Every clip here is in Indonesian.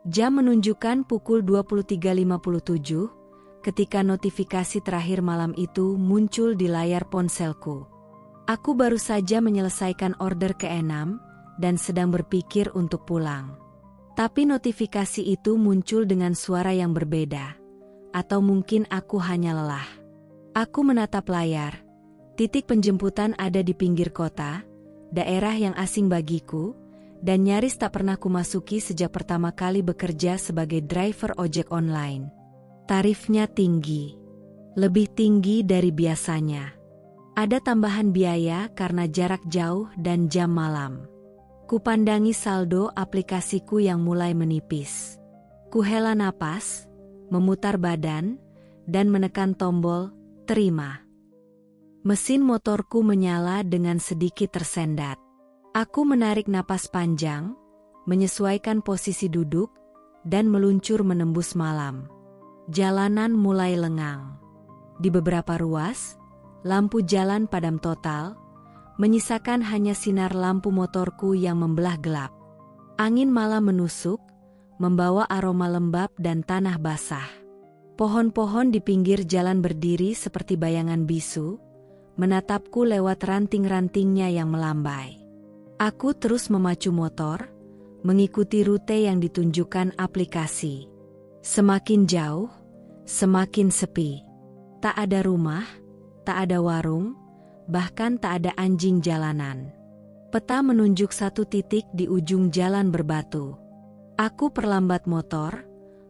Jam menunjukkan pukul 23.57 ketika notifikasi terakhir malam itu muncul di layar ponselku. Aku baru saja menyelesaikan order ke-6 dan sedang berpikir untuk pulang. Tapi notifikasi itu muncul dengan suara yang berbeda. Atau mungkin aku hanya lelah. Aku menatap layar. Titik penjemputan ada di pinggir kota, daerah yang asing bagiku, dan nyaris tak pernah kumasuki sejak pertama kali bekerja sebagai driver ojek online. Tarifnya tinggi. Lebih tinggi dari biasanya. Ada tambahan biaya karena jarak jauh dan jam malam. Kupandangi saldo aplikasiku yang mulai menipis. Kuhela napas, memutar badan, dan menekan tombol terima. Mesin motorku menyala dengan sedikit tersendat. Aku menarik napas panjang, menyesuaikan posisi duduk, dan meluncur menembus malam. Jalanan mulai lengang. Di beberapa ruas, lampu jalan padam total, menyisakan hanya sinar lampu motorku yang membelah gelap. Angin malam menusuk, membawa aroma lembab dan tanah basah. Pohon-pohon di pinggir jalan berdiri seperti bayangan bisu, menatapku lewat ranting-rantingnya yang melambai. Aku terus memacu motor, mengikuti rute yang ditunjukkan aplikasi. Semakin jauh, semakin sepi. Tak ada rumah, tak ada warung, bahkan tak ada anjing jalanan. Peta menunjuk satu titik di ujung jalan berbatu. Aku perlambat motor,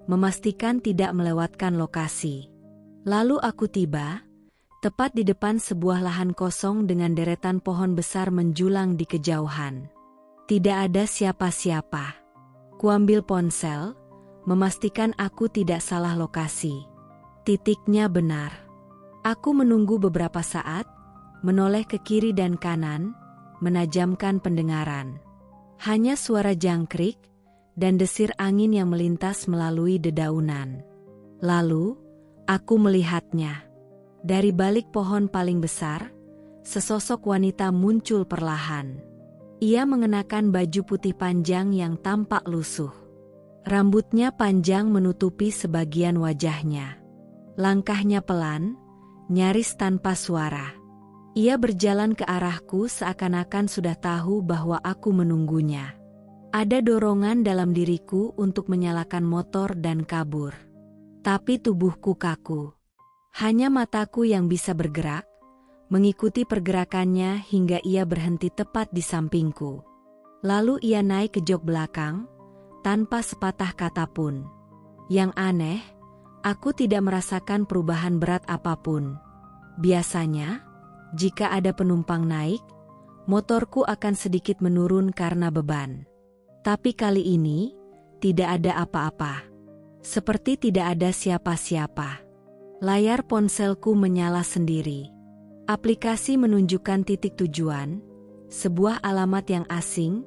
memastikan tidak melewatkan lokasi. Lalu aku tiba, tepat di depan sebuah lahan kosong dengan deretan pohon besar menjulang di kejauhan. Tidak ada siapa-siapa. Kuambil ponsel, memastikan aku tidak salah lokasi. Titiknya benar. Aku menunggu beberapa saat, menoleh ke kiri dan kanan, menajamkan pendengaran. Hanya suara jangkrik dan desir angin yang melintas melalui dedaunan. Lalu, aku melihatnya. Dari balik pohon paling besar, sesosok wanita muncul perlahan. Ia mengenakan baju putih panjang yang tampak lusuh. Rambutnya panjang menutupi sebagian wajahnya. Langkahnya pelan, nyaris tanpa suara. Ia berjalan ke arahku seakan-akan sudah tahu bahwa aku menunggunya. Ada dorongan dalam diriku untuk menyalakan motor dan kabur. Tapi tubuhku kaku. Hanya mataku yang bisa bergerak, mengikuti pergerakannya hingga ia berhenti tepat di sampingku. Lalu ia naik ke jok belakang, tanpa sepatah kata pun. Yang aneh, aku tidak merasakan perubahan berat apapun. Biasanya, jika ada penumpang naik, motorku akan sedikit menurun karena beban. Tapi kali ini, tidak ada apa-apa. Seperti tidak ada siapa-siapa. Layar ponselku menyala sendiri. Aplikasi menunjukkan titik tujuan, sebuah alamat yang asing,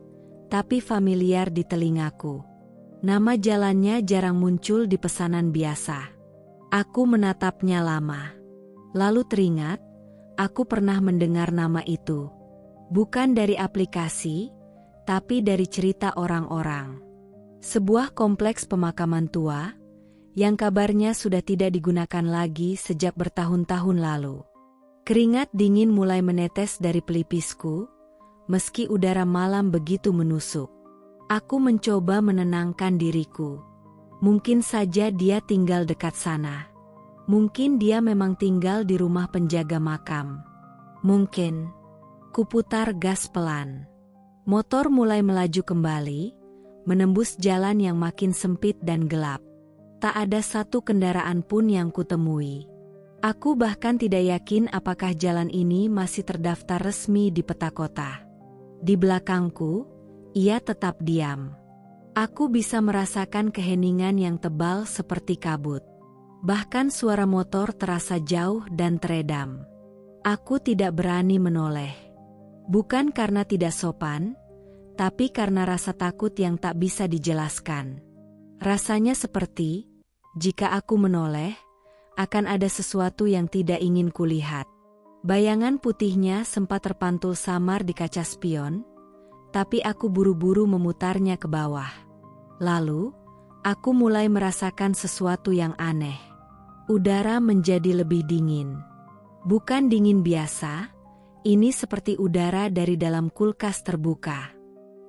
tapi familiar di telingaku. Nama jalannya jarang muncul di pesanan biasa. Aku menatapnya lama. Lalu teringat, aku pernah mendengar nama itu. Bukan dari aplikasi, tapi dari cerita orang-orang. Sebuah kompleks pemakaman tua, yang kabarnya sudah tidak digunakan lagi sejak bertahun-tahun lalu. Keringat dingin mulai menetes dari pelipisku, meski udara malam begitu menusuk. Aku mencoba menenangkan diriku. Mungkin saja dia tinggal dekat sana. Mungkin dia memang tinggal di rumah penjaga makam. Mungkin. Kuputar gas pelan. Motor mulai melaju kembali, menembus jalan yang makin sempit dan gelap. Tak ada satu kendaraan pun yang kutemui. Aku bahkan tidak yakin apakah jalan ini masih terdaftar resmi di peta kota. Di belakangku, ia tetap diam. Aku bisa merasakan keheningan yang tebal seperti kabut. Bahkan suara motor terasa jauh dan teredam. Aku tidak berani menoleh. Bukan karena tidak sopan, tapi karena rasa takut yang tak bisa dijelaskan. Rasanya seperti, jika aku menoleh, akan ada sesuatu yang tidak ingin kulihat. Bayangan putihnya sempat terpantul samar di kaca spion, tapi aku buru-buru memutarnya ke bawah. Lalu, Aku mulai merasakan sesuatu yang aneh. Udara menjadi lebih dingin. Bukan dingin biasa, ini seperti udara dari dalam kulkas terbuka.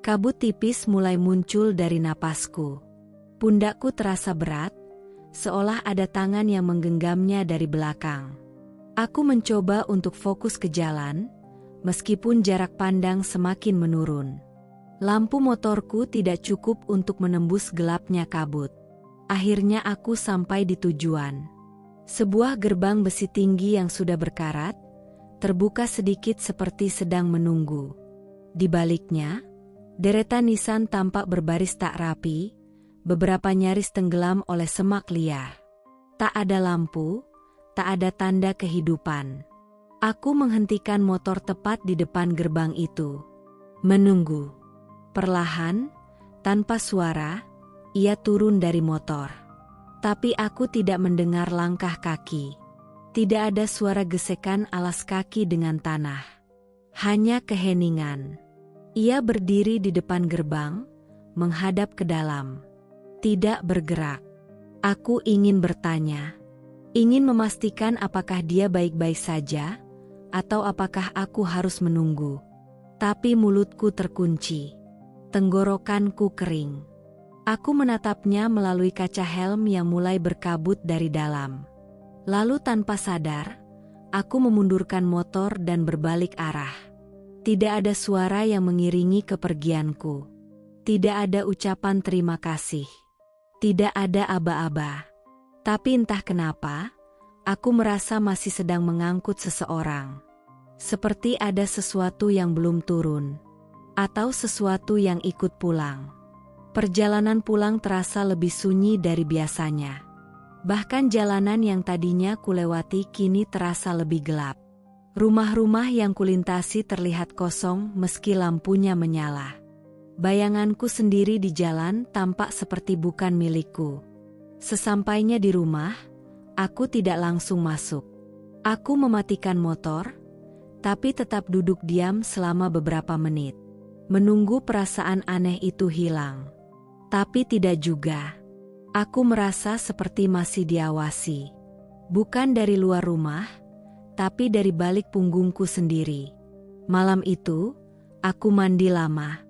Kabut tipis mulai muncul dari napasku. Pundakku terasa berat, seolah ada tangan yang menggenggamnya dari belakang. Aku mencoba untuk fokus ke jalan, meskipun jarak pandang semakin menurun. Lampu motorku tidak cukup untuk menembus gelapnya kabut. Akhirnya aku sampai di tujuan. Sebuah gerbang besi tinggi yang sudah berkarat, terbuka sedikit seperti sedang menunggu. Di baliknya, deretan nisan tampak berbaris tak rapi, beberapa nyaris tenggelam oleh semak liar. Tak ada lampu, tak ada tanda kehidupan. Aku menghentikan motor tepat di depan gerbang itu. Menunggu. Perlahan, tanpa suara, ia turun dari motor. Tapi aku tidak mendengar langkah kaki. Tidak ada suara gesekan alas kaki dengan tanah. Hanya keheningan. Ia berdiri di depan gerbang, menghadap ke dalam. Tidak bergerak. Aku ingin bertanya. Ingin memastikan apakah dia baik-baik saja, atau apakah aku harus menunggu. Tapi mulutku terkunci. Tenggorokanku kering. Aku menatapnya melalui kaca helm yang mulai berkabut dari dalam. Lalu tanpa sadar, aku memundurkan motor dan berbalik arah. Tidak ada suara yang mengiringi kepergianku. Tidak ada ucapan terima kasih. Tidak ada aba-aba. Tapi entah kenapa, aku merasa masih sedang mengangkut seseorang. Seperti ada sesuatu yang belum turun. Atau sesuatu yang ikut pulang. Perjalanan pulang terasa lebih sunyi dari biasanya. Bahkan jalanan yang tadinya kulewati kini terasa lebih gelap. Rumah-rumah yang kulintasi terlihat kosong meski lampunya menyala. Bayanganku sendiri di jalan tampak seperti bukan milikku. Sesampainya di rumah, aku tidak langsung masuk. Aku mematikan motor, tapi tetap duduk diam selama beberapa menit. Menunggu perasaan aneh itu hilang. Tapi tidak juga. Aku merasa seperti masih diawasi. Bukan dari luar rumah, tapi dari balik punggungku sendiri. Malam itu, aku mandi lama.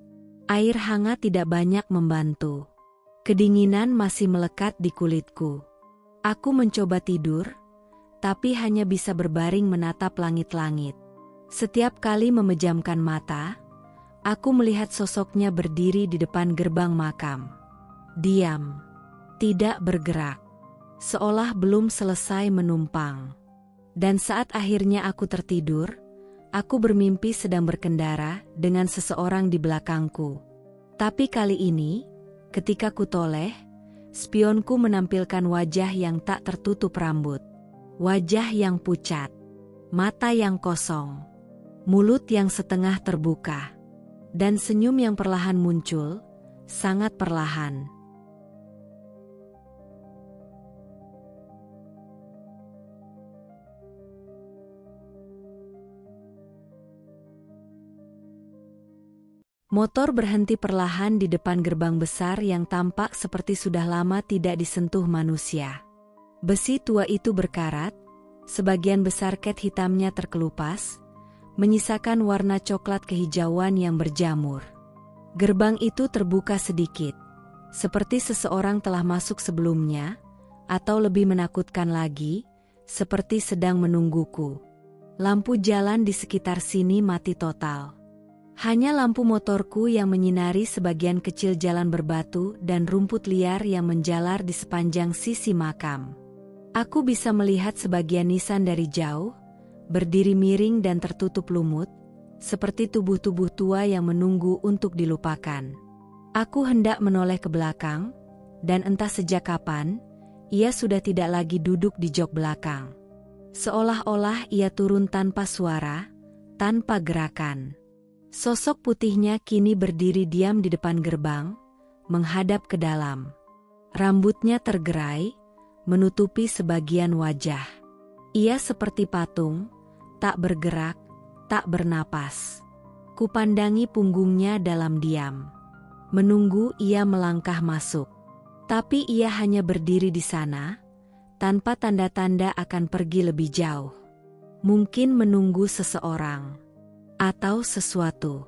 Air hangat tidak banyak membantu. Kedinginan masih melekat di kulitku. Aku mencoba tidur, tapi hanya bisa berbaring menatap langit-langit. Setiap kali memejamkan mata, aku melihat sosoknya berdiri di depan gerbang makam. Diam. Tidak bergerak. Seolah belum selesai menumpang. Dan saat akhirnya aku tertidur, aku bermimpi sedang berkendara dengan seseorang di belakangku. Tapi kali ini, ketika kutoleh, spionku menampilkan wajah yang tak tertutup rambut. Wajah yang pucat. Mata yang kosong. Mulut yang setengah terbuka. Dan senyum yang perlahan muncul, sangat perlahan. Motor berhenti perlahan di depan gerbang besar yang tampak seperti sudah lama tidak disentuh manusia. Besi tua itu berkarat, sebagian besar cat hitamnya terkelupas, menyisakan warna coklat kehijauan yang berjamur. Gerbang itu terbuka sedikit, seperti seseorang telah masuk sebelumnya, atau lebih menakutkan lagi, seperti sedang menungguku. Lampu jalan di sekitar sini mati total. Hanya lampu motorku yang menyinari sebagian kecil jalan berbatu dan rumput liar yang menjalar di sepanjang sisi makam. Aku bisa melihat sebagian nisan dari jauh, berdiri miring dan tertutup lumut, seperti tubuh-tubuh tua yang menunggu untuk dilupakan. Aku hendak menoleh ke belakang, dan entah sejak kapan, ia sudah tidak lagi duduk di jok belakang. Seolah-olah ia turun tanpa suara, tanpa gerakan. Sosok putihnya kini berdiri diam di depan gerbang, menghadap ke dalam. Rambutnya tergerai, menutupi sebagian wajah. Ia seperti patung, tak bergerak, tak bernapas. Kupandangi punggungnya dalam diam. Menunggu ia melangkah masuk. Tapi ia hanya berdiri di sana, tanpa tanda-tanda akan pergi lebih jauh. Mungkin menunggu seseorang atau sesuatu.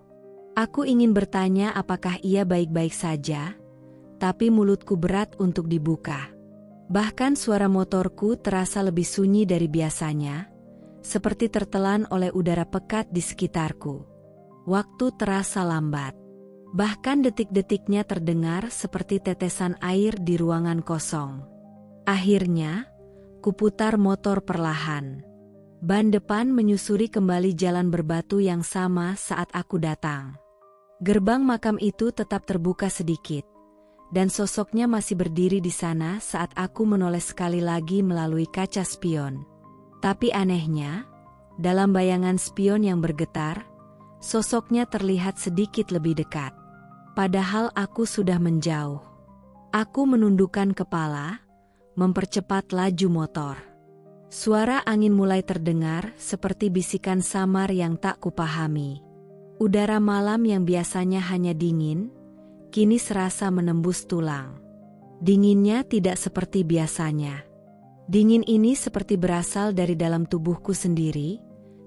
Aku ingin bertanya apakah ia baik-baik saja, tapi mulutku berat untuk dibuka. Bahkan suara motorku terasa lebih sunyi dari biasanya, seperti tertelan oleh udara pekat di sekitarku. Waktu terasa lambat. Bahkan detik-detiknya terdengar seperti tetesan air di ruangan kosong. Akhirnya, kuputar motor perlahan. Ban depan menyusuri kembali jalan berbatu yang sama saat aku datang. Gerbang makam itu tetap terbuka sedikit, dan sosoknya masih berdiri di sana saat aku menoleh sekali lagi melalui kaca spion. Tapi anehnya, dalam bayangan spion yang bergetar, sosoknya terlihat sedikit lebih dekat. Padahal aku sudah menjauh. Aku menundukkan kepala, mempercepat laju motor. Suara angin mulai terdengar seperti bisikan samar yang tak kupahami. Udara malam yang biasanya hanya dingin, kini serasa menembus tulang. Dinginnya tidak seperti biasanya. Dingin ini seperti berasal dari dalam tubuhku sendiri,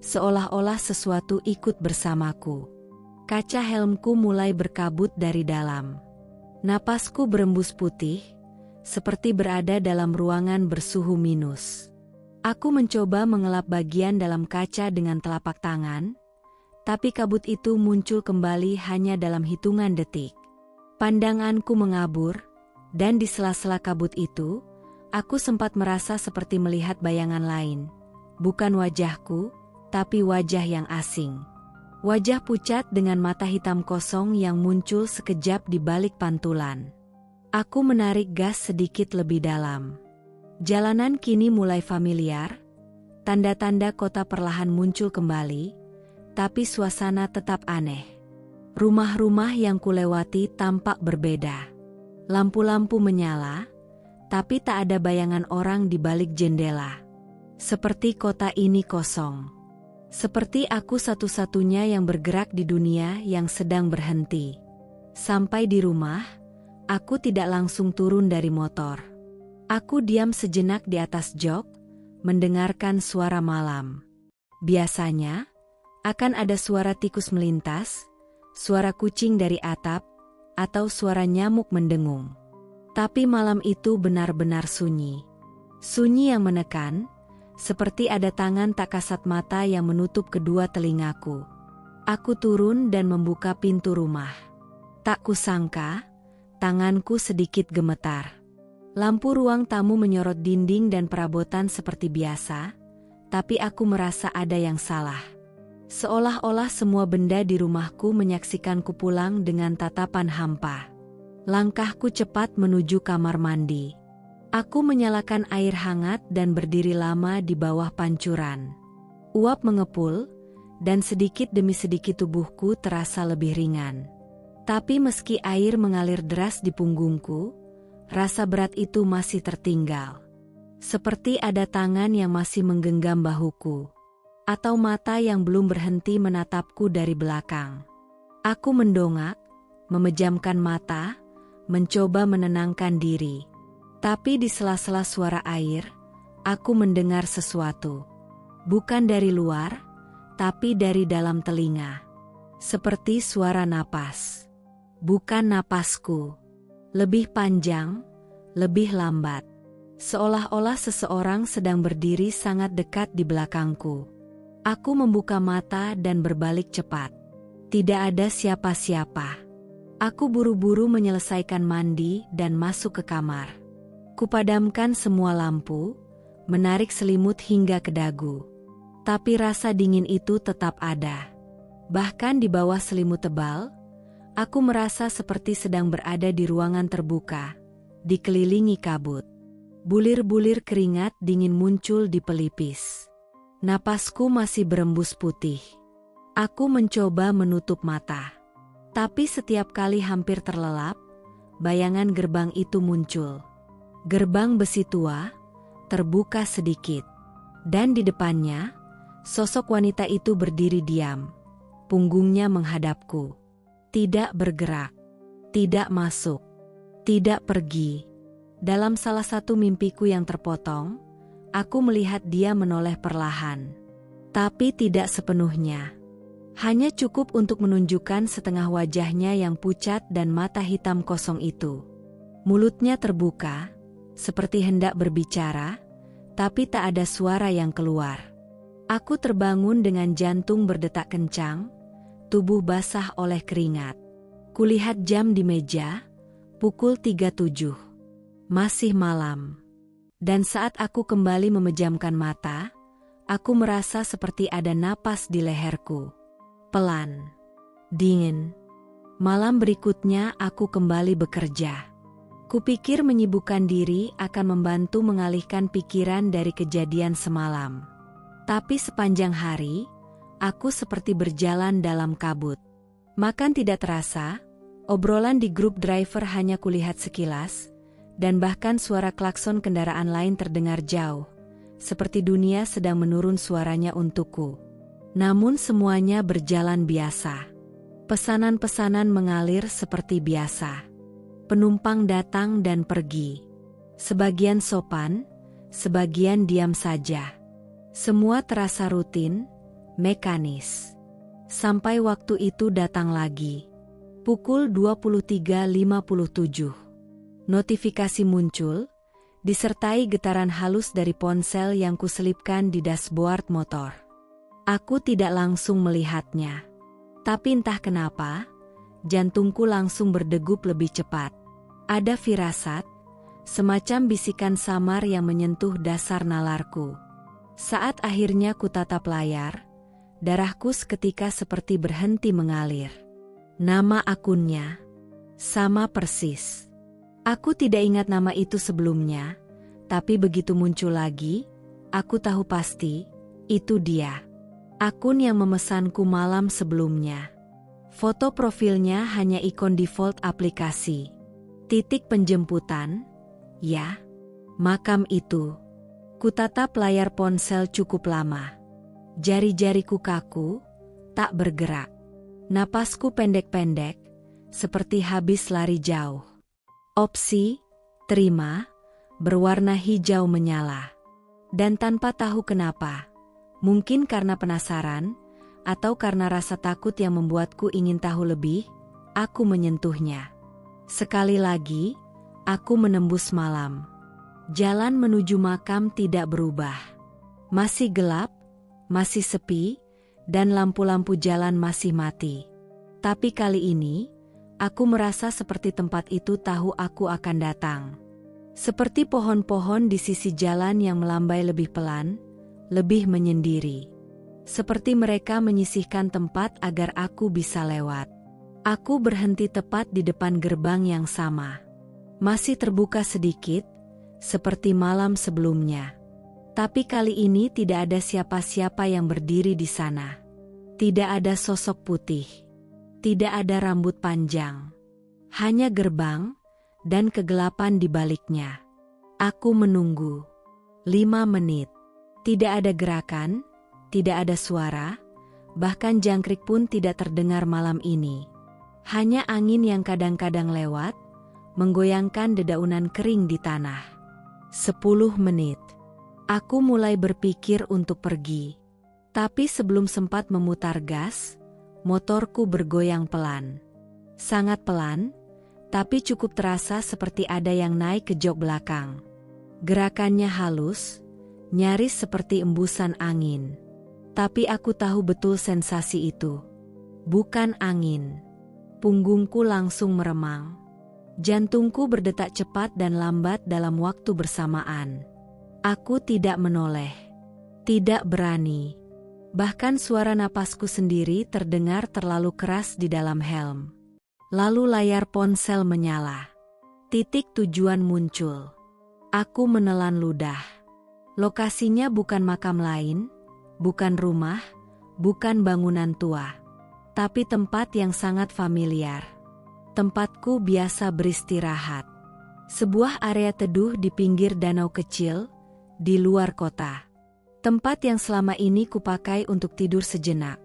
seolah-olah sesuatu ikut bersamaku. Kaca helmku mulai berkabut dari dalam. Napasku berembus putih, seperti berada dalam ruangan bersuhu minus. Aku mencoba mengelap bagian dalam kaca dengan telapak tangan, tapi kabut itu muncul kembali hanya dalam hitungan detik. Pandanganku mengabur, dan di sela-sela kabut itu, aku sempat merasa seperti melihat bayangan lain. Bukan wajahku, tapi wajah yang asing. Wajah pucat dengan mata hitam kosong yang muncul sekejap di balik pantulan. Aku menarik gas sedikit lebih dalam. Jalanan kini mulai familiar, tanda-tanda kota perlahan muncul kembali, tapi suasana tetap aneh. Rumah-rumah yang kulewati tampak berbeda. Lampu-lampu menyala, tapi tak ada bayangan orang di balik jendela. Seperti kota ini kosong. Seperti aku satu-satunya yang bergerak di dunia yang sedang berhenti. Sampai di rumah, aku tidak langsung turun dari motor. Aku diam sejenak di atas jok, mendengarkan suara malam. Biasanya, akan ada suara tikus melintas, suara kucing dari atap, atau suara nyamuk mendengung. Tapi malam itu benar-benar sunyi. Sunyi yang menekan, seperti ada tangan tak kasat mata yang menutup kedua telingaku. Aku turun dan membuka pintu rumah. Tak kusangka, tanganku sedikit gemetar. Lampu ruang tamu menyorot dinding dan perabotan seperti biasa, tapi aku merasa ada yang salah. Seolah-olah semua benda di rumahku menyaksikanku pulang dengan tatapan hampa. Langkahku cepat menuju kamar mandi. Aku menyalakan air hangat dan berdiri lama di bawah pancuran. Uap mengepul, dan sedikit demi sedikit tubuhku terasa lebih ringan. Tapi meski air mengalir deras di punggungku, rasa berat itu masih tertinggal. Seperti ada tangan yang masih menggenggam bahuku. Atau mata yang belum berhenti menatapku dari belakang. Aku mendongak, memejamkan mata, mencoba menenangkan diri. Tapi di sela-sela suara air, aku mendengar sesuatu. Bukan dari luar, tapi dari dalam telinga. Seperti suara napas. Bukan napasku. Lebih panjang, lebih lambat. Seolah-olah seseorang sedang berdiri sangat dekat di belakangku. Aku membuka mata dan berbalik cepat. Tidak ada siapa-siapa. Aku buru-buru menyelesaikan mandi dan masuk ke kamar. Kupadamkan semua lampu, menarik selimut hingga ke dagu. Tapi rasa dingin itu tetap ada. Bahkan di bawah selimut tebal, aku merasa seperti sedang berada di ruangan terbuka, dikelilingi kabut. Bulir-bulir keringat dingin muncul di pelipis. Napasku masih berembus putih. Aku mencoba menutup mata. Tapi setiap kali hampir terlelap, bayangan gerbang itu muncul. Gerbang besi tua, terbuka sedikit. Dan di depannya, sosok wanita itu berdiri diam. Punggungnya menghadapku. Tidak bergerak. Tidak masuk. Tidak pergi. Dalam salah satu mimpiku yang terpotong, aku melihat dia menoleh perlahan. Tapi tidak sepenuhnya. Hanya cukup untuk menunjukkan setengah wajahnya yang pucat dan mata hitam kosong itu. Mulutnya terbuka, seperti hendak berbicara, tapi tak ada suara yang keluar. Aku terbangun dengan jantung berdetak kencang, tubuh basah oleh keringat. Kulihat jam di meja, pukul 3.07. Masih malam. Dan saat aku kembali memejamkan mata, aku merasa seperti ada napas di leherku. Pelan. Dingin. Malam berikutnya aku kembali bekerja. Kupikir menyibukkan diri akan membantu mengalihkan pikiran dari kejadian semalam. Tapi sepanjang hari, aku seperti berjalan dalam kabut. Makan tidak terasa, obrolan di grup driver hanya kulihat sekilas, dan bahkan suara klakson kendaraan lain terdengar jauh, seperti dunia sedang menurun suaranya untukku. Namun semuanya berjalan biasa. Pesanan-pesanan mengalir seperti biasa. Penumpang datang dan pergi. Sebagian sopan, sebagian diam saja. Semua terasa rutin, mekanis. Sampai waktu itu datang lagi. Pukul 23.57. Notifikasi muncul, disertai getaran halus dari ponsel yang kuselipkan di dashboard motor. Aku tidak langsung melihatnya. Tapi entah kenapa, jantungku langsung berdegup lebih cepat. Ada firasat, semacam bisikan samar yang menyentuh dasar nalarku. Saat akhirnya kutatap layar, darahku seketika seperti berhenti mengalir. Nama akunnya sama persis. Aku tidak ingat nama itu sebelumnya, tapi begitu muncul lagi, aku tahu pasti, itu dia. Akun yang memesanku malam sebelumnya. Foto profilnya hanya ikon default aplikasi. Titik penjemputan, ya. Makam itu. Kutatap layar ponsel cukup lama. Jari-jariku kaku, tak bergerak. Napasku pendek-pendek, seperti habis lari jauh. Opsi, terima, berwarna hijau menyala. Dan tanpa tahu kenapa, mungkin karena penasaran, atau karena rasa takut yang membuatku ingin tahu lebih, aku menyentuhnya. Sekali lagi, aku menembus malam. Jalan menuju makam tidak berubah. Masih gelap, masih sepi, dan lampu-lampu jalan masih mati. Tapi kali ini, aku merasa seperti tempat itu tahu aku akan datang. Seperti pohon-pohon di sisi jalan yang melambai lebih pelan, lebih menyendiri. Seperti mereka menyisihkan tempat agar aku bisa lewat. Aku berhenti tepat di depan gerbang yang sama. Masih terbuka sedikit, seperti malam sebelumnya. Tapi kali ini tidak ada siapa-siapa yang berdiri di sana. Tidak ada sosok putih. Tidak ada rambut panjang. Hanya gerbang dan kegelapan di baliknya. Aku menunggu. 5 menit. Tidak ada gerakan, tidak ada suara, bahkan jangkrik pun tidak terdengar malam ini. Hanya angin yang kadang-kadang lewat, menggoyangkan dedaunan kering di tanah. 10 menit. Aku mulai berpikir untuk pergi. Tapi sebelum sempat memutar gas, motorku bergoyang pelan. Sangat pelan, tapi cukup terasa seperti ada yang naik ke jok belakang. Gerakannya halus, nyaris seperti embusan angin. Tapi aku tahu betul sensasi itu. Bukan angin. Punggungku langsung meremang. Jantungku berdetak cepat dan lambat dalam waktu bersamaan. Aku tidak menoleh. Tidak berani. Bahkan suara napasku sendiri terdengar terlalu keras di dalam helm. Lalu layar ponsel menyala. Titik tujuan muncul. Aku menelan ludah. Lokasinya bukan makam lain, bukan rumah, bukan bangunan tua. Tapi tempat yang sangat familiar. Tempatku biasa beristirahat. Sebuah area teduh di pinggir danau kecil, di luar kota. Tempat yang selama ini kupakai untuk tidur sejenak,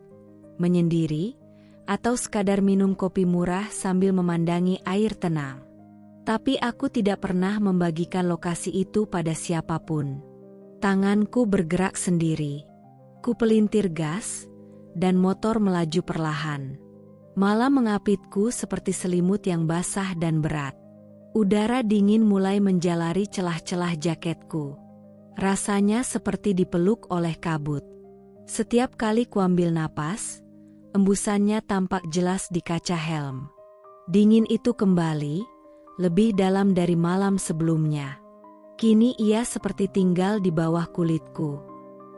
menyendiri, atau sekadar minum kopi murah sambil memandangi air tenang. Tapi aku tidak pernah membagikan lokasi itu pada siapapun. Tanganku bergerak sendiri. Ku pelintir gas, dan motor melaju perlahan. Malam mengapitku seperti selimut yang basah dan berat. Udara dingin mulai menjalari celah-celah jaketku. Rasanya seperti dipeluk oleh kabut. Setiap kali kuambil napas, embusannya tampak jelas di kaca helm. Dingin itu kembali, lebih dalam dari malam sebelumnya. Kini ia seperti tinggal di bawah kulitku.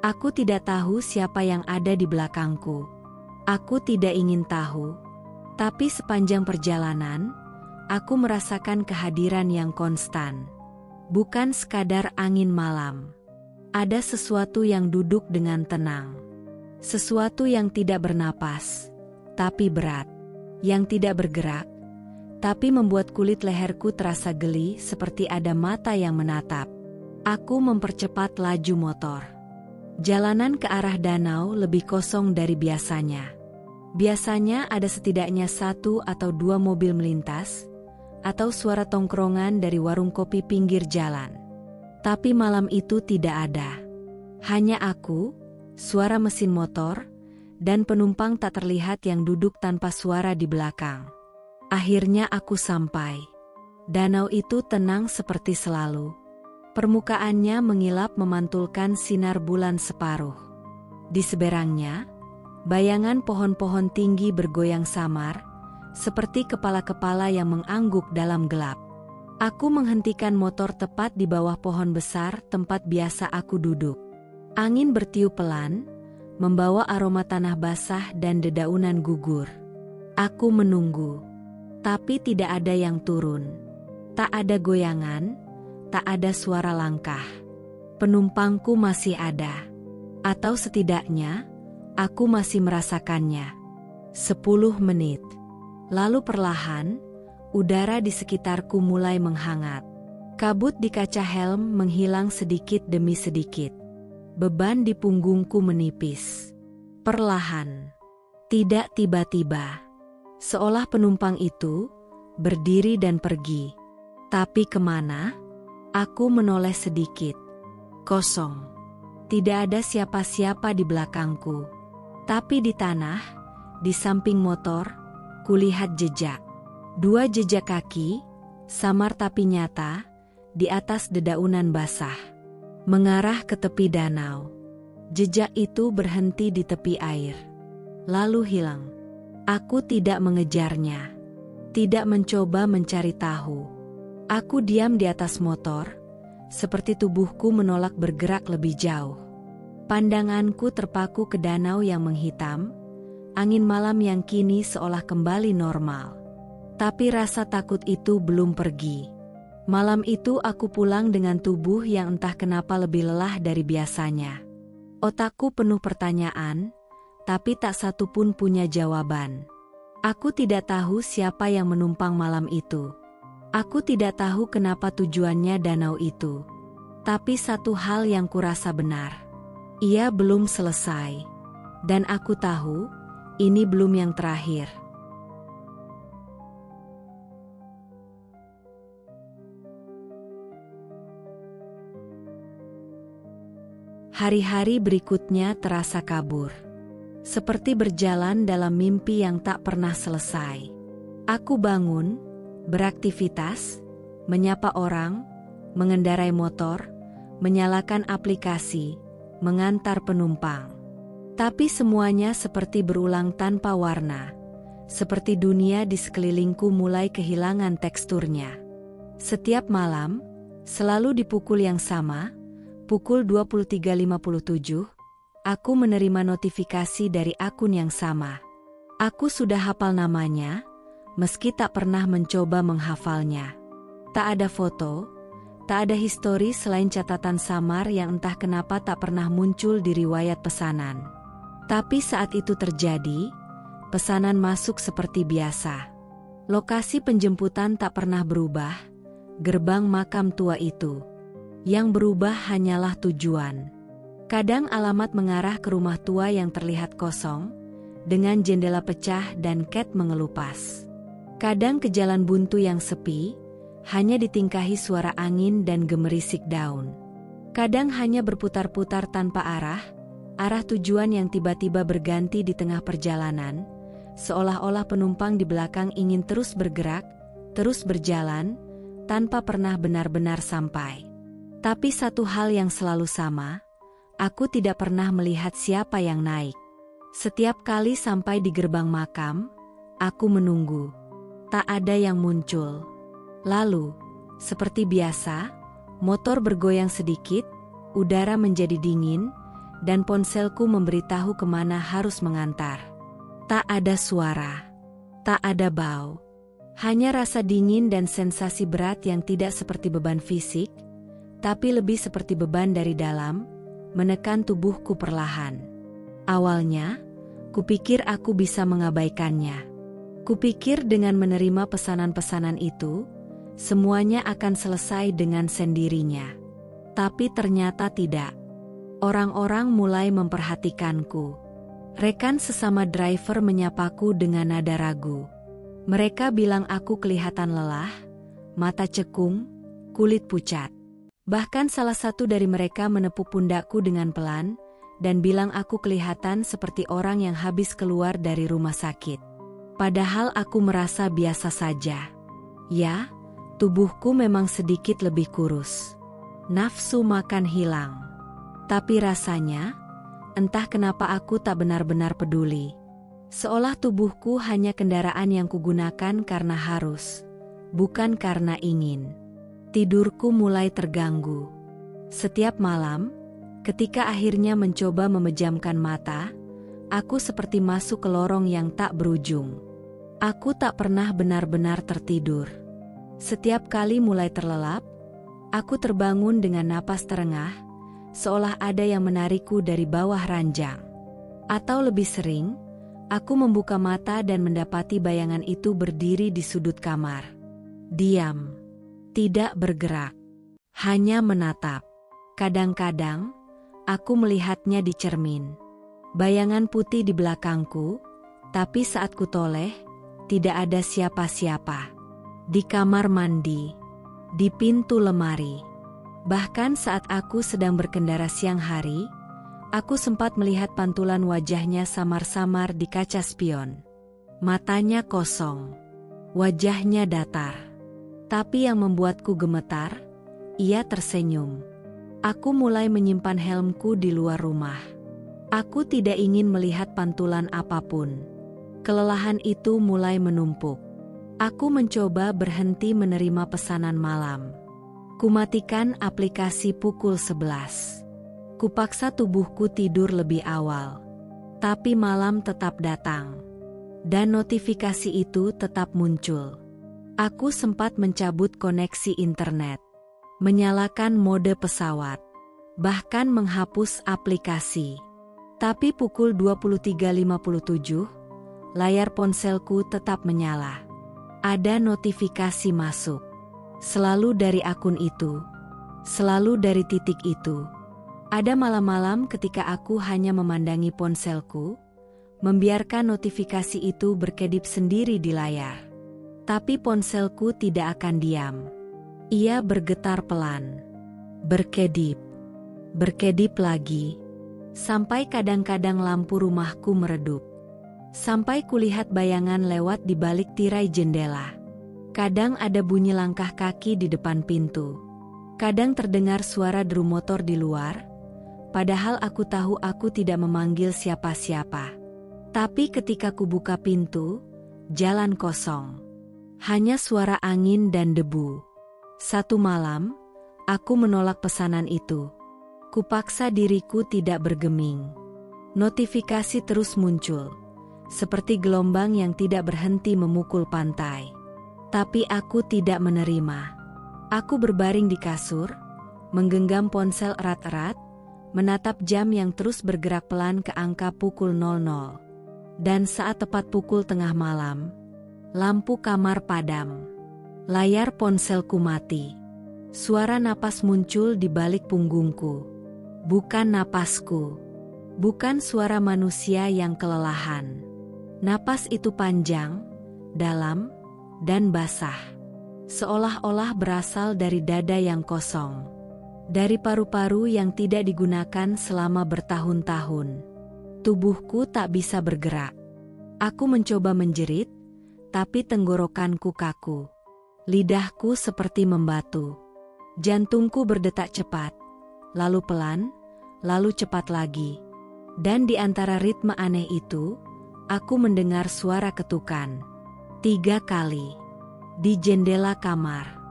Aku tidak tahu siapa yang ada di belakangku. Aku tidak ingin tahu. Tapi sepanjang perjalanan, aku merasakan kehadiran yang konstan. Bukan sekadar angin malam. Ada sesuatu yang duduk dengan tenang. Sesuatu yang tidak bernapas, tapi berat. Yang tidak bergerak, tapi membuat kulit leherku terasa geli seperti ada mata yang menatap. Aku mempercepat laju motor. Jalanan ke arah danau lebih kosong dari biasanya. Biasanya ada setidaknya 1 atau 2 mobil melintas, atau suara tongkrongan dari warung kopi pinggir jalan. Tapi malam itu tidak ada. Hanya aku, suara mesin motor, dan penumpang tak terlihat yang duduk tanpa suara di belakang. Akhirnya aku sampai. Danau itu tenang seperti selalu. Permukaannya mengilap memantulkan sinar bulan separuh. Di seberangnya, bayangan pohon-pohon tinggi bergoyang samar, seperti kepala-kepala yang mengangguk dalam gelap. Aku menghentikan motor tepat di bawah pohon besar tempat biasa aku duduk. Angin bertiup pelan, membawa aroma tanah basah dan dedaunan gugur. Aku menunggu, tapi tidak ada yang turun. Tak ada goyangan, tak ada suara langkah. Penumpangku masih ada. Atau setidaknya, aku masih merasakannya. 10 menit. Lalu perlahan, udara di sekitarku mulai menghangat. Kabut di kaca helm menghilang sedikit demi sedikit. Beban di punggungku menipis. Perlahan. Tidak tiba-tiba. Seolah penumpang itu berdiri dan pergi. Tapi kemana? Aku menoleh sedikit. Kosong. Tidak ada siapa-siapa di belakangku. Tapi di tanah, di samping motor, kulihat jejak. 2 jejak kaki, samar tapi nyata, di atas dedaunan basah. Mengarah ke tepi danau. Jejak itu berhenti di tepi air. Lalu hilang. Aku tidak mengejarnya. Tidak mencoba mencari tahu. Aku diam di atas motor, seperti tubuhku menolak bergerak lebih jauh. Pandanganku terpaku ke danau yang menghitam, angin malam yang kini seolah kembali normal. Tapi rasa takut itu belum pergi. Malam itu aku pulang dengan tubuh yang entah kenapa lebih lelah dari biasanya. Otakku penuh pertanyaan, tapi tak satu pun punya jawaban. Aku tidak tahu siapa yang menumpang malam itu. Aku tidak tahu kenapa tujuannya danau itu. Tapi satu hal yang kurasa benar. Ia belum selesai. Dan aku tahu, ini belum yang terakhir. Hari-hari berikutnya terasa kabur. Seperti berjalan dalam mimpi yang tak pernah selesai. Aku bangun, beraktivitas, menyapa orang, mengendarai motor, menyalakan aplikasi, mengantar penumpang. Tapi semuanya seperti berulang tanpa warna. Seperti dunia di sekelilingku mulai kehilangan teksturnya. Setiap malam, selalu di pukul yang sama, pukul 23.57, aku menerima notifikasi dari akun yang sama. Aku sudah hafal namanya, meski tak pernah mencoba menghafalnya. Tak ada foto, tak ada histori selain catatan samar yang entah kenapa tak pernah muncul di riwayat pesanan. Tapi saat itu terjadi, pesanan masuk seperti biasa. Lokasi penjemputan tak pernah berubah, gerbang makam tua itu. Yang berubah hanyalah tujuan. Kadang alamat mengarah ke rumah tua yang terlihat kosong, dengan jendela pecah dan cat mengelupas. Kadang ke jalan buntu yang sepi, hanya ditingkahi suara angin dan gemerisik daun. Kadang hanya berputar-putar tanpa arah tujuan yang tiba-tiba berganti di tengah perjalanan, seolah-olah penumpang di belakang ingin terus bergerak, terus berjalan, tanpa pernah benar-benar sampai. Tapi satu hal yang selalu sama, aku tidak pernah melihat siapa yang naik. Setiap kali sampai di gerbang makam, aku menunggu. Tak ada yang muncul. Lalu, seperti biasa, motor bergoyang sedikit, udara menjadi dingin, dan ponselku memberitahu kemana harus mengantar. Tak ada suara. Tak ada bau. Hanya rasa dingin dan sensasi berat yang tidak seperti beban fisik, tapi lebih seperti beban dari dalam, menekan tubuhku perlahan. Awalnya, kupikir aku bisa mengabaikannya. Kupikir dengan menerima pesanan-pesanan itu, semuanya akan selesai dengan sendirinya. Tapi ternyata tidak. Orang-orang mulai memperhatikanku. Rekan sesama driver menyapaku dengan nada ragu. Mereka bilang aku kelihatan lelah, mata cekung, kulit pucat. Bahkan salah satu dari mereka menepuk pundakku dengan pelan, dan bilang aku kelihatan seperti orang yang habis keluar dari rumah sakit. Padahal aku merasa biasa saja. Ya, tubuhku memang sedikit lebih kurus. Nafsu makan hilang. Tapi rasanya, entah kenapa aku tak benar-benar peduli. Seolah tubuhku hanya kendaraan yang kugunakan karena harus, bukan karena ingin. Tidurku mulai terganggu. Setiap malam, ketika akhirnya mencoba memejamkan mata, aku seperti masuk ke lorong yang tak berujung. Aku tak pernah benar-benar tertidur. Setiap kali mulai terlelap, aku terbangun dengan napas terengah, seolah ada yang menarikku dari bawah ranjang. Atau lebih sering, aku membuka mata dan mendapati bayangan itu berdiri di sudut kamar. Diam. Tidak bergerak. Hanya menatap. Kadang-kadang, aku melihatnya di cermin. Bayangan putih di belakangku, tapi saat kutoleh, tidak ada siapa-siapa. Di kamar mandi, di pintu lemari. Bahkan saat aku sedang berkendara siang hari, aku sempat melihat pantulan wajahnya samar-samar di kaca spion. Matanya kosong, wajahnya datar. Tapi yang membuatku gemetar, ia tersenyum. Aku mulai menyimpan helmku di luar rumah. Aku tidak ingin melihat pantulan apapun. Kelelahan itu mulai menumpuk. Aku mencoba berhenti menerima pesanan malam. Kumatikan aplikasi pukul 11. Kupaksa tubuhku tidur lebih awal. Tapi malam tetap datang. Dan notifikasi itu tetap muncul. Aku sempat mencabut koneksi internet. Menyalakan mode pesawat. Bahkan menghapus aplikasi. Tapi pukul 23.57, layar ponselku tetap menyala. Ada notifikasi masuk. Selalu dari akun itu. Selalu dari titik itu. Ada malam-malam ketika aku hanya memandangi ponselku, membiarkan notifikasi itu berkedip sendiri di layar. Tapi ponselku tidak akan diam. Ia bergetar pelan. Berkedip. Berkedip lagi. Sampai kadang-kadang lampu rumahku meredup. Sampai kulihat bayangan lewat di balik tirai jendela. Kadang ada bunyi langkah kaki di depan pintu. Kadang terdengar suara deru motor di luar. Padahal aku tahu aku tidak memanggil siapa-siapa. Tapi ketika kubuka pintu, jalan kosong. Hanya suara angin dan debu. Satu malam, aku menolak pesanan itu. Kupaksa diriku tidak bergeming. Notifikasi terus muncul, seperti gelombang yang tidak berhenti memukul pantai. Tapi aku tidak menerima. Aku berbaring di kasur, menggenggam ponsel erat-erat, menatap jam yang terus bergerak pelan ke angka pukul 00. Dan saat tepat pukul tengah malam, lampu kamar padam. Layar ponselku mati. Suara napas muncul di balik punggungku. Bukan napasku. Bukan suara manusia yang kelelahan. Napas itu panjang, dalam, dan basah. seolah-olah berasal dari dada yang kosong, dari paru-paru yang tidak digunakan selama bertahun-tahun. Tubuhku tak bisa bergerak. Aku mencoba menjerit, tapi tenggorokanku kaku. Lidahku seperti membatu. Jantungku berdetak cepat, lalu pelan, lalu cepat lagi. Dan di antara ritme aneh itu, aku mendengar suara ketukan. 3 kali. Di jendela kamar.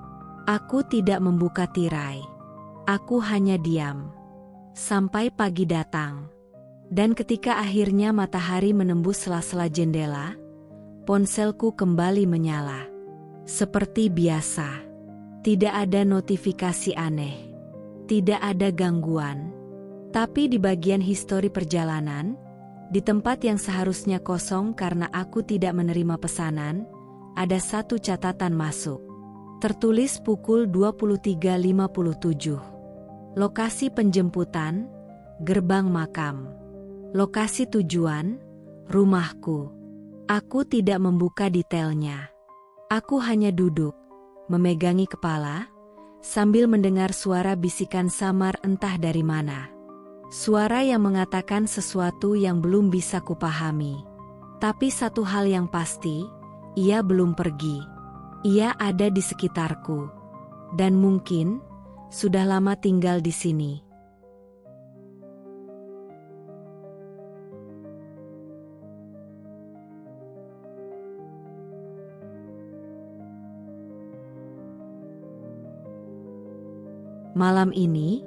Aku tidak membuka tirai. Aku hanya diam. Sampai pagi datang. Dan ketika akhirnya matahari menembus sela-sela jendela, ponselku kembali menyala. Seperti biasa. Tidak ada notifikasi aneh. Tidak ada gangguan. Tapi di bagian histori perjalanan, di tempat yang seharusnya kosong karena aku tidak menerima pesanan, ada satu catatan masuk. Tertulis pukul 23.57. Lokasi penjemputan, gerbang makam. Lokasi tujuan, rumahku. Aku tidak membuka detailnya. Aku hanya duduk, memegangi kepala, sambil mendengar suara bisikan samar entah dari mana. Suara yang mengatakan sesuatu yang belum bisa kupahami. Tapi satu hal yang pasti, ia belum pergi. Ia ada di sekitarku. Dan mungkin, sudah lama tinggal di sini. Malam ini,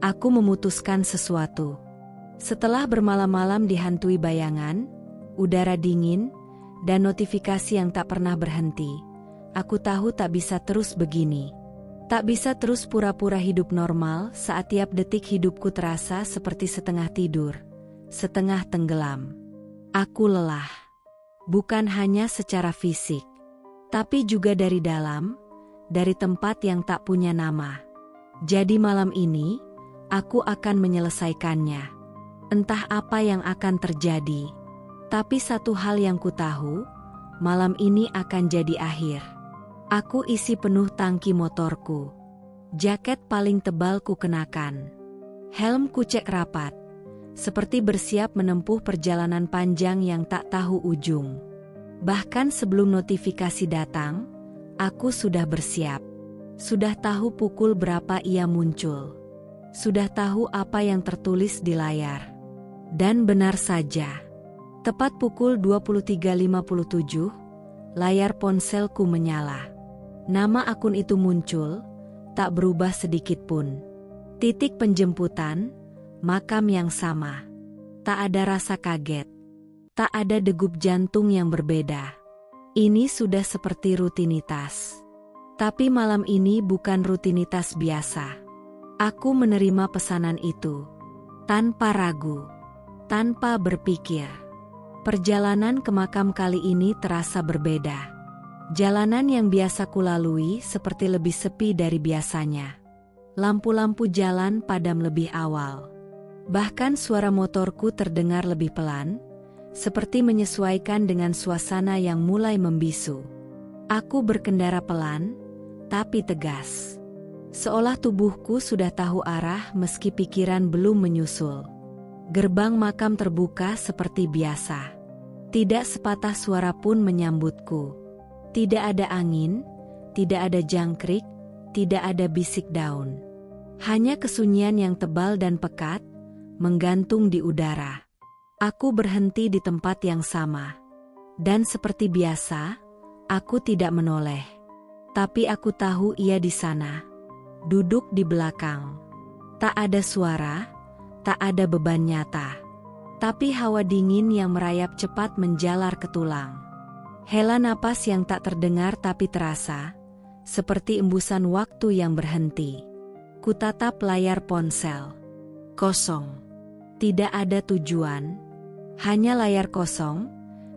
aku memutuskan sesuatu. Setelah bermalam-malam dihantui bayangan, udara dingin, dan notifikasi yang tak pernah berhenti, aku tahu tak bisa terus begini. Tak bisa terus pura-pura hidup normal saat tiap detik hidupku terasa seperti setengah tidur, setengah tenggelam. Aku lelah. Bukan hanya secara fisik, tapi juga dari dalam, dari tempat yang tak punya nama. Jadi malam ini, aku akan menyelesaikannya. Entah apa yang akan terjadi. Tapi satu hal yang ku tahu, malam ini akan jadi akhir. Aku isi penuh tangki motorku. Jaket paling tebal ku kenakan. Helm ku cek rapat. Seperti bersiap menempuh perjalanan panjang yang tak tahu ujung. Bahkan sebelum notifikasi datang, aku sudah bersiap. Sudah tahu pukul berapa ia muncul. Sudah tahu apa yang tertulis di layar. Dan benar saja. Tepat pukul 23.57, layar ponselku menyala. Nama akun itu muncul, tak berubah sedikit pun. Titik penjemputan, makam yang sama. Tak ada rasa kaget. Tak ada degup jantung yang berbeda. Ini sudah seperti rutinitas. Tapi malam ini bukan rutinitas biasa. Aku menerima pesanan itu. Tanpa ragu. Tanpa berpikir. Perjalanan ke makam kali ini terasa berbeda. Jalanan yang biasa kulalui seperti lebih sepi dari biasanya. Lampu-lampu jalan padam lebih awal. Bahkan suara motorku terdengar lebih pelan, seperti menyesuaikan dengan suasana yang mulai membisu. Aku berkendara pelan, tapi tegas. Seolah tubuhku sudah tahu arah meski pikiran belum menyusul. Gerbang makam terbuka seperti biasa. Tidak sepatah suara pun menyambutku. Tidak ada angin, tidak ada jangkrik, tidak ada bisik daun. Hanya kesunyian yang tebal dan pekat, menggantung di udara. Aku berhenti di tempat yang sama. Dan seperti biasa, aku tidak menoleh. Tapi aku tahu ia di sana. Duduk di belakang. Tak ada suara, tak ada beban nyata. Tapi hawa dingin yang merayap cepat menjalar ke tulang. Hela napas yang tak terdengar tapi terasa, seperti embusan waktu yang berhenti. Kutatap layar ponsel. Kosong. Tidak ada tujuan. Hanya layar kosong,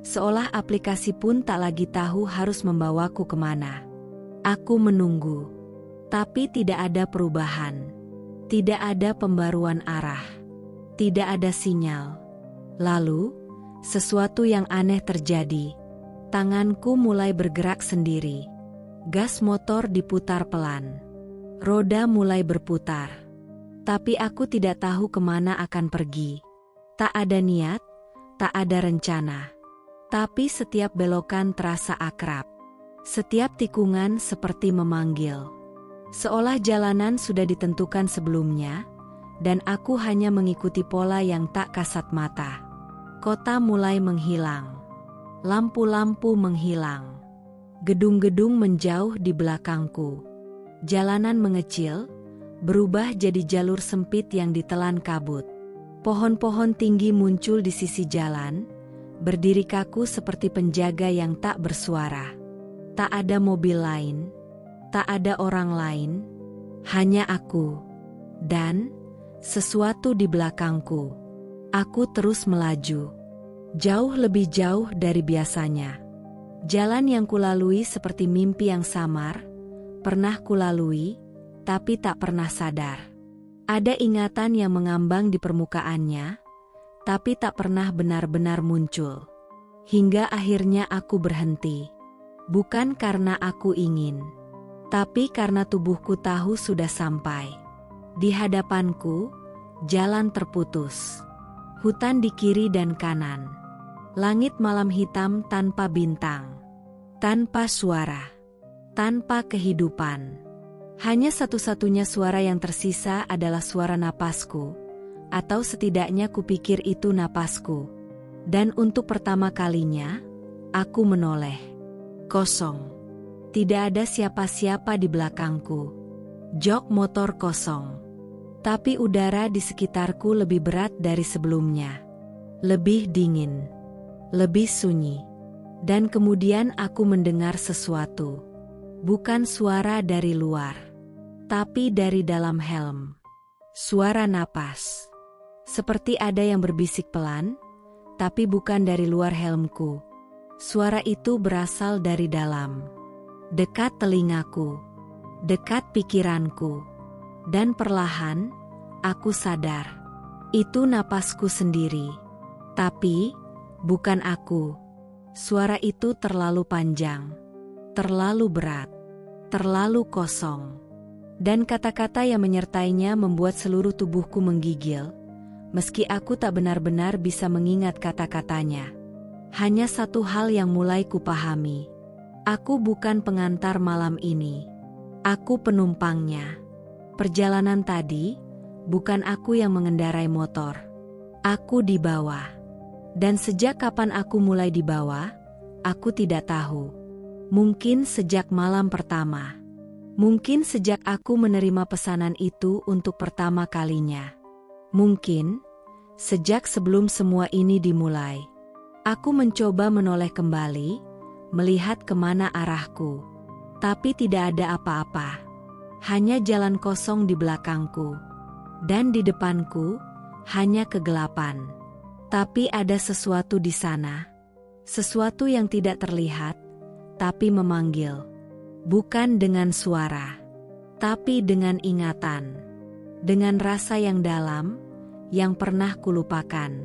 seolah aplikasi pun tak lagi tahu harus membawaku kemana. Aku menunggu. Tapi tidak ada perubahan. Tidak ada pembaruan arah. Tidak ada sinyal. Lalu, sesuatu yang aneh terjadi. Tanganku mulai bergerak sendiri. Gas motor diputar pelan. Roda mulai berputar. Tapi aku tidak tahu kemana akan pergi. Tak ada niat, tak ada rencana. Tapi setiap belokan terasa akrab. Setiap tikungan seperti memanggil. Seolah jalanan sudah ditentukan sebelumnya, dan aku hanya mengikuti pola yang tak kasat mata. Kota mulai menghilang. Lampu-lampu menghilang. Gedung-gedung menjauh di belakangku. Jalanan mengecil, berubah jadi jalur sempit yang ditelan kabut. Pohon-pohon tinggi muncul di sisi jalan, berdiri kaku seperti penjaga yang tak bersuara. Tak ada mobil lain, tak ada orang lain, hanya aku. Dan sesuatu di belakangku. Aku terus melaju. Jauh lebih jauh dari biasanya. Jalan yang kulalui seperti mimpi yang samar, pernah kulalui, tapi tak pernah sadar. Ada ingatan yang mengambang di permukaannya, tapi tak pernah benar-benar muncul. Hingga akhirnya aku berhenti. Bukan karena aku ingin, tapi karena tubuhku tahu sudah sampai. Di hadapanku, jalan terputus. Hutan di kiri dan kanan. Langit malam hitam tanpa bintang. Tanpa suara. Tanpa kehidupan. Hanya satu-satunya suara yang tersisa adalah suara napasku. Atau setidaknya kupikir itu napasku. Dan untuk pertama kalinya, aku menoleh. Kosong. Tidak ada siapa-siapa di belakangku. Jok motor kosong. Tapi udara di sekitarku lebih berat dari sebelumnya. Lebih dingin. Lebih sunyi. Dan kemudian aku mendengar sesuatu. Bukan suara dari luar, tapi dari dalam helm. Suara napas. Seperti ada yang berbisik pelan, tapi bukan dari luar helmku. Suara itu berasal dari dalam. Dekat telingaku. Dekat pikiranku. Dan perlahan, aku sadar. Itu napasku sendiri. Tapi, bukan aku. Suara itu terlalu panjang. Terlalu berat. Terlalu kosong. Dan kata-kata yang menyertainya membuat seluruh tubuhku menggigil, meski aku tak benar-benar bisa mengingat kata-katanya. Hanya satu hal yang mulai kupahami. Aku bukan pengantar malam ini. Aku penumpangnya. Perjalanan tadi, bukan aku yang mengendarai motor. Aku dibawa. Dan sejak kapan aku mulai dibawa, aku tidak tahu. Mungkin sejak malam pertama. Mungkin sejak aku menerima pesanan itu untuk pertama kalinya. Mungkin sejak sebelum semua ini dimulai. Aku mencoba menoleh kembali, melihat kemana arahku. Tapi tidak ada apa-apa. Hanya jalan kosong di belakangku. Dan di depanku, hanya kegelapan. Tapi ada sesuatu di sana. Sesuatu yang tidak terlihat, tapi memanggil. Bukan dengan suara, tapi dengan ingatan. Dengan rasa yang dalam, yang pernah kulupakan.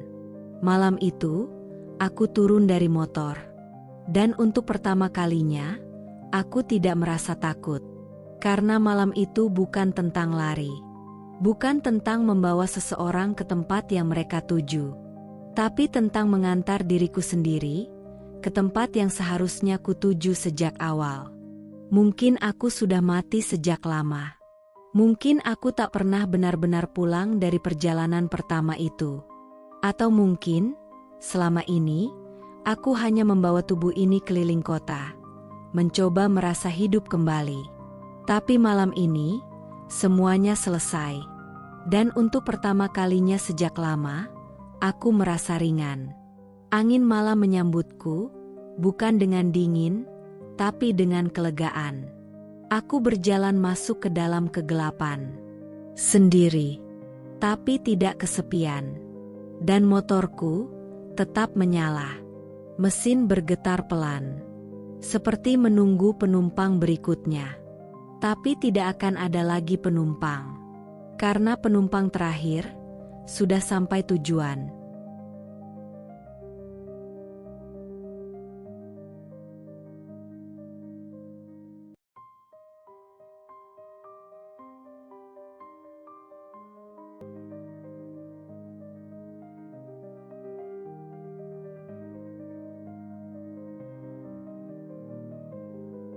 Malam itu, aku turun dari motor. Dan untuk pertama kalinya, aku tidak merasa takut. Karena malam itu bukan tentang lari. Bukan tentang membawa seseorang ke tempat yang mereka tuju. Tapi tentang mengantar diriku sendiri ke tempat yang seharusnya kutuju sejak awal. Mungkin aku sudah mati sejak lama. Mungkin aku tak pernah benar-benar pulang dari perjalanan pertama itu. Atau mungkin, selama ini, aku hanya membawa tubuh ini keliling kota, mencoba merasa hidup kembali. Tapi malam ini, semuanya selesai. Dan untuk pertama kalinya sejak lama, aku merasa ringan. Angin malam menyambutku, bukan dengan dingin, tapi dengan kelegaan. Aku berjalan masuk ke dalam kegelapan. Sendiri. Tapi tidak kesepian. Dan motorku tetap menyala. Mesin bergetar pelan. Seperti menunggu penumpang berikutnya. Tapi tidak akan ada lagi penumpang. Karena penumpang terakhir sudah sampai tujuan.